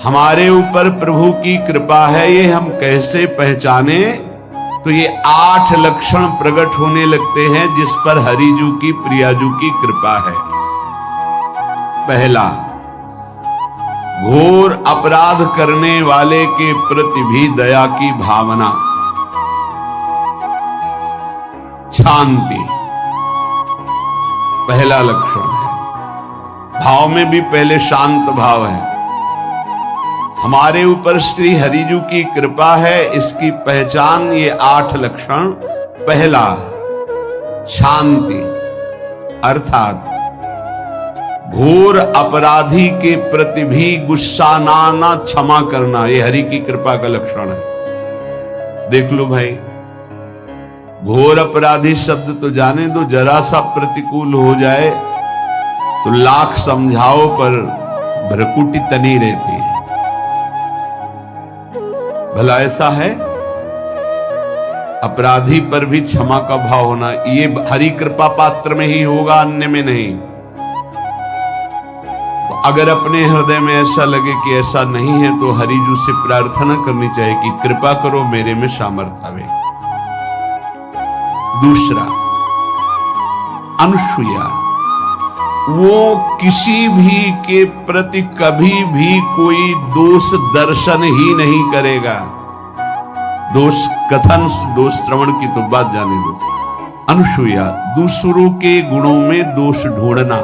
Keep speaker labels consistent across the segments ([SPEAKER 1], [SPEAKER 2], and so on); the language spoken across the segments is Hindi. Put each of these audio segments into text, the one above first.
[SPEAKER 1] हमारे ऊपर प्रभु की कृपा है ये हम कैसे पहचाने? तो ये 8 लक्षण प्रकट होने लगते हैं जिस पर हरिजू की प्रियाजू की कृपा है। पहला, घोर अपराध करने वाले के प्रति भी दया की भावना, शांति पहला लक्षण है। भाव में भी पहले शांत भाव है। हमारे ऊपर श्री हरिजू की कृपा है, इसकी पहचान ये 8 लक्षण। पहला, शांति, अर्थात घोर अपराधी के प्रति भी गुस्सा ना क्षमा करना, ये हरि की कृपा का लक्षण है। देख लो भाई, घोर अपराधी शब्द तो जाने दो, जरा सा प्रतिकूल हो जाए तो लाख समझाओ पर भ्रकुटी तनी रहती है। भला ऐसा है? अपराधी पर भी क्षमा का भाव होना, ये हरि कृपा पात्र में ही होगा, अन्य में नहीं। तो अगर अपने हृदय में ऐसा लगे कि ऐसा नहीं है तो हरिजू से प्रार्थना करनी चाहिए कि कृपा करो मेरे में सामर्थ्य आवे। दूसरा, अनुसूया, वो किसी भी के प्रति कभी भी कोई दोष दर्शन ही नहीं करेगा। दोष कथन, दोष श्रवण की तो बात जाने दो। अनुसूया, दूसरों के गुणों में दोष ढूंढना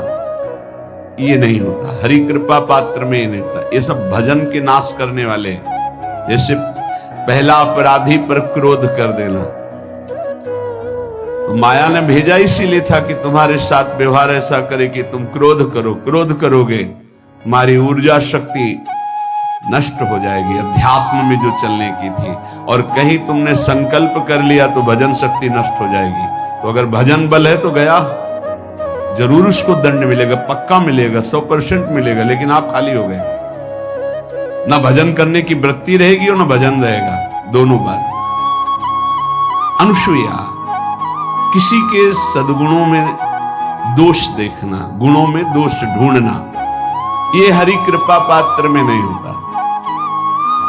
[SPEAKER 1] ये नहीं होता, हरि कृपा पात्र में नहीं होता। ये सब भजन के नाश करने वाले, जैसे पहला अपराधी पर क्रोध कर देना, तो माया ने भेजा इसीलिए था कि तुम्हारे साथ व्यवहार ऐसा करे कि तुम क्रोध करो, क्रोध करोगे तुम्हारी ऊर्जा शक्ति नष्ट हो जाएगी, अध्यात्म में जो चलने की थी। और कहीं तुमने संकल्प कर लिया तो भजन शक्ति नष्ट हो जाएगी। तो अगर भजन बल है तो गया, जरूर उसको दंड मिलेगा, पक्का मिलेगा, 100% मिलेगा, लेकिन आप खाली हो गए। ना भजन करने की वृत्ति रहेगी और ना भजन रहेगा, दोनों बात। अनुसूया, किसी के सद्गुणों में दोष देखना, गुणों में दोष ढूंढना, ये हरि कृपा पात्र में नहीं होता।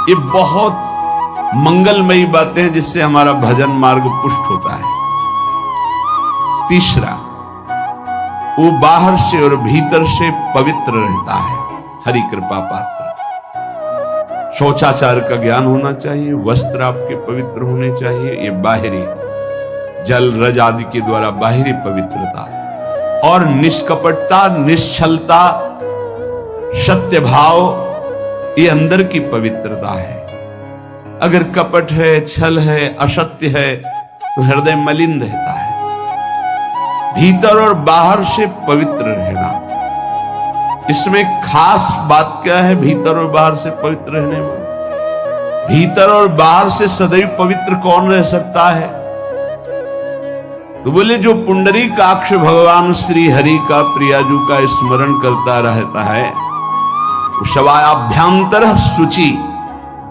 [SPEAKER 1] ये बहुत मंगलमयी बातें हैं जिससे हमारा भजन मार्ग पुष्ट होता है। तीसरा, वो बाहर से और भीतर से पवित्र रहता है, हरि कृपा पात्र। शौचाचार का ज्ञान होना चाहिए, वस्त्र आपके पवित्र होने चाहिए, ये बाहरी जल रज आदि के द्वारा बाहरी पवित्रता, और निष्कपटता, निश्चलता, सत्य भाव, ये अंदर की पवित्रता है। अगर कपट है, छल है, असत्य है तो हृदय मलिन रहता है। भीतर और बाहर से पवित्र रहना, इसमें खास बात क्या है? भीतर और बाहर से पवित्र रहने में, भीतर और बाहर से सदैव पवित्र कौन रह सकता है? तो बोले जो पुंडरीकाक्ष भगवान श्री हरि का प्रियाजू का स्मरण करता रहता है, वो शवायाभ्यंतर शुचि,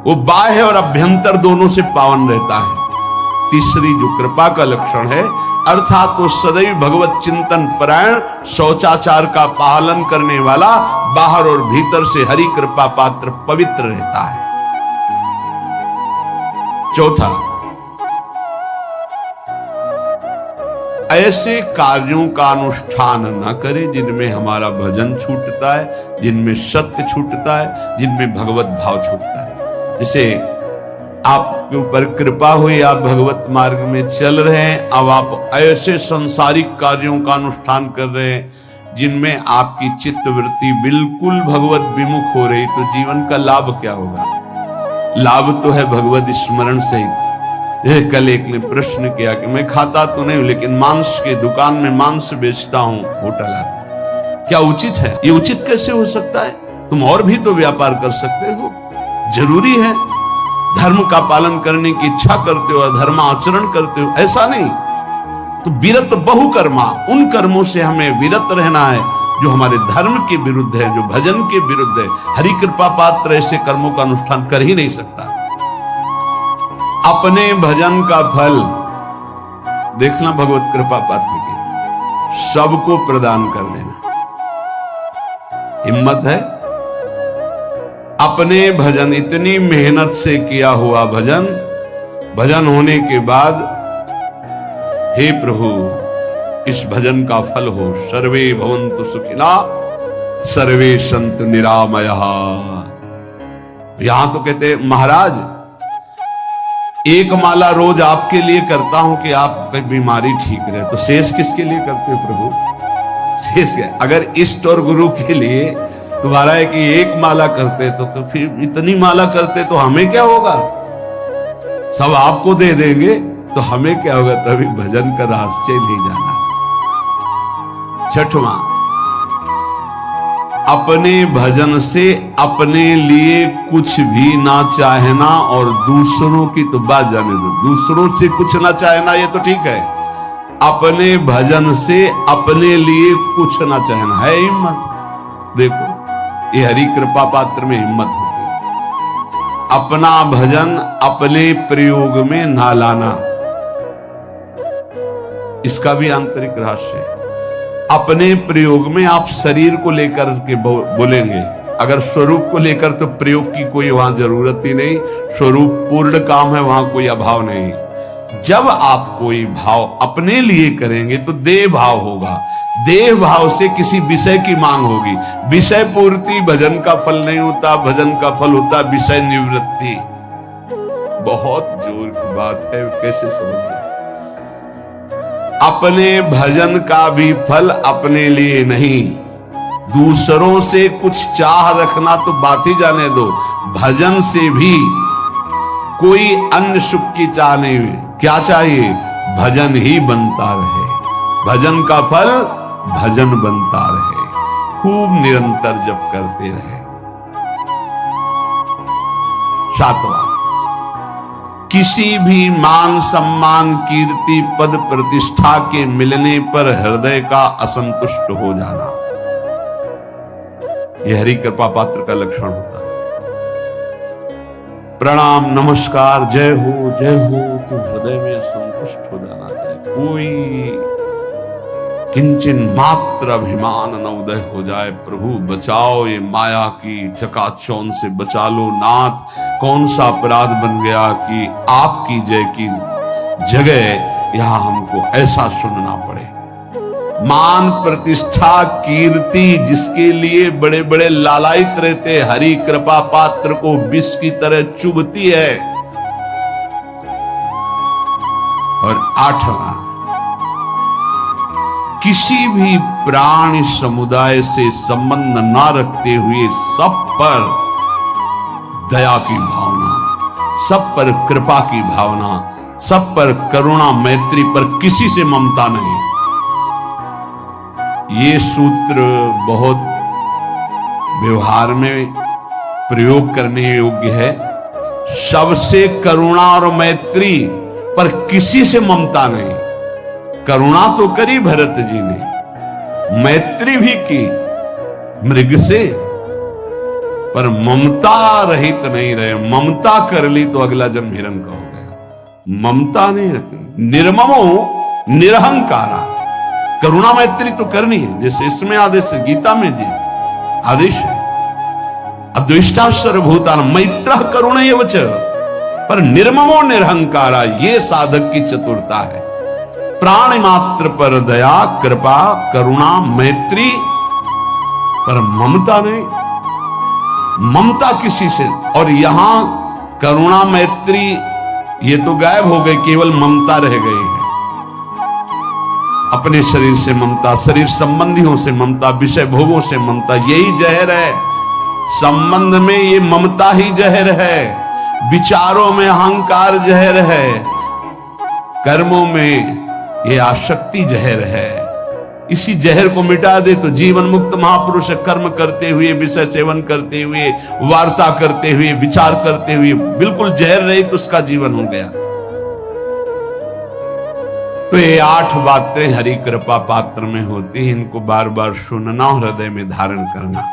[SPEAKER 1] वो बाह्य और अभ्यंतर दोनों से पावन रहता है। तीसरी जो कृपा का लक्षण है, अर्थात वो सदैव भगवत चिंतन परायण, शौचाचार का पालन करने वाला, बाहर और भीतर से हरि कृपा पात्र पवित्र रहता है। चौथा, ऐसे कार्यों का अनुष्ठान न करे जिनमें हमारा भजन छूटता है, जिनमें सत्य छूटता है, जिनमें भगवत भाव छूटता है। जैसे आपके ऊपर कृपा हुई, आप भगवत मार्ग में चल रहे हैं, अब आप ऐसे संसारिक कार्यों का अनुष्ठान कर रहे हैं जिनमें आपकी चित्त वृत्ति बिल्कुल भगवत विमुख हो रही, तो जीवन का लाभ क्या होगा? लाभ तो है भगवत स्मरण से। कल एक ने प्रश्न किया कि मैं खाता तो नहीं हूं लेकिन मांस के दुकान में मांस बेचता हूं, होटल है, क्या उचित है? ये उचित कैसे हो सकता है? तुम और भी तो व्यापार कर सकते हो। जरूरी है धर्म का पालन करने की इच्छा करते हो, धर्माचरण करते हो, ऐसा नहीं। तो विरत बहुकर्मा, उन कर्मों से हमें विरत रहना है जो हमारे धर्म के विरुद्ध है, जो भजन के विरुद्ध है। हरि कृपा पात्र ऐसे कर्मों का अनुष्ठान कर ही नहीं सकता। अपने भजन का फल देखना भगवत कृपा पात्र की, सबको प्रदान कर देना। हिम्मत है अपने भजन, इतनी मेहनत से किया हुआ भजन, भजन होने के बाद हे प्रभु इस भजन का फल हो, सर्वे भवन्तु सुखिना सर्वे सन्तु निरामयः। यहां तो कहते महाराज एक माला रोज आपके लिए करता हूं कि आपकी बीमारी ठीक रहे, तो शेष किसके लिए करते हो प्रभु? शेष है अगर इष्ट और गुरु के लिए तुम्हारा है कि एक माला करते तो फिर इतनी माला करते तो हमें क्या होगा? सब आपको दे देंगे तो हमें क्या होगा? तभी भजन का रहस्य नहीं जाना। छठवां, अपने भजन से अपने लिए कुछ भी ना चाहना और दूसरों की तो बात जाने दो, दूसरों से कुछ ना चाहना ये तो ठीक है, अपने भजन से अपने लिए कुछ ना चाहना है हिम्मत। देखो ये हरि कृपा पात्र में हिम्मत होती, अपना भजन अपने प्रयोग में ना लाना, इसका भी आंतरिक रहस्य है। अपने प्रयोग में आप शरीर को लेकर के बोलेंगे, अगर स्वरूप को लेकर तो प्रयोग की कोई वहां जरूरत ही नहीं, स्वरूप पूर्ण काम है, वहां कोई अभाव नहीं। जब आप कोई भाव अपने लिए करेंगे तो देह भाव होगा, देह भाव से किसी विषय की मांग होगी, विषय पूर्ति भजन का फल नहीं होता, भजन का फल होता विषय निवृत्ति। बहुत जोर की बात है, कैसे समझें? अपने भजन का भी फल अपने लिए नहीं, दूसरों से कुछ चाह रखना तो बात ही जाने दो, भजन से भी कोई अन्य सुख की चाह नहीं हुई। क्या चाहिए? भजन ही बनता रहे, भजन का फल भजन बनता रहे, खूब निरंतर जप करते रहे। सातवां, किसी भी मान सम्मान कीर्ति पद प्रतिष्ठा के मिलने पर हृदय का असंतुष्ट हो जाना, यह हरि कृपा पात्र का लक्षण होता है। प्रणाम नमस्कार जय हो तो हृदय में असंतुष्ट हो जाना चाहिए, कोई किंचन मात्र अभिमान न उदय हो जाए। प्रभु बचाओ, ये माया की चकाचौंध से बचा लो नाथ। कौन सा अपराध बन गया कि आपकी जय की जगह यहां हमको ऐसा सुनना पड़े। मान प्रतिष्ठा कीर्ति जिसके लिए बड़े बड़े लालायित रहते, हरि कृपा पात्र को विष की तरह चुभती है। और आठवां, किसी भी प्राणी समुदाय से संबंध ना रखते हुए सब पर दया की भावना, सब पर कृपा की भावना, सब पर करुणा मैत्री पर किसी से ममता नहीं। ये सूत्र बहुत व्यवहार में प्रयोग करने योग्य है। सबसे करुणा और मैत्री पर किसी से ममता नहीं। करुणा तो करी भरत जी ने, मैत्री भी की मृग से, पर ममता रहित नहीं रहे। ममता कर ली तो अगला जन्म हिरण का हो गया। ममता नहीं रखी, निर्ममो निरहंकारा। करुणा मैत्री तो करनी है, जैसे इसमें आदेश है, गीता में जी आदेश है, अद्वेष्टा सर्वभूतान मैत्रः करुणैव च, पर निर्ममो निरहंकारा, ये साधक की चतुरता है। प्राणी मात्र पर दया कृपा करुणा मैत्री, पर ममता नहीं। ममता किसी से, और यहां करुणा मैत्री ये तो गायब हो गई, केवल ममता रह गई है। अपने शरीर से ममता, शरीर संबंधियों से ममता, विषय भोगों से ममता, यही जहर है। संबंध में ये ममता ही जहर है, विचारों में अहंकार जहर है, कर्मों में ये आसक्ति जहर है। इसी जहर को मिटा दे तो जीवन मुक्त महापुरुष कर्म करते हुए, विषय सेवन करते हुए, वार्ता करते हुए, विचार करते हुए, बिल्कुल जहर रहित उसका जीवन हो गया। तो ये 8 बातें हरि कृपा पात्र में होती, इनको बार बार सुनना, हृदय में धारण करना।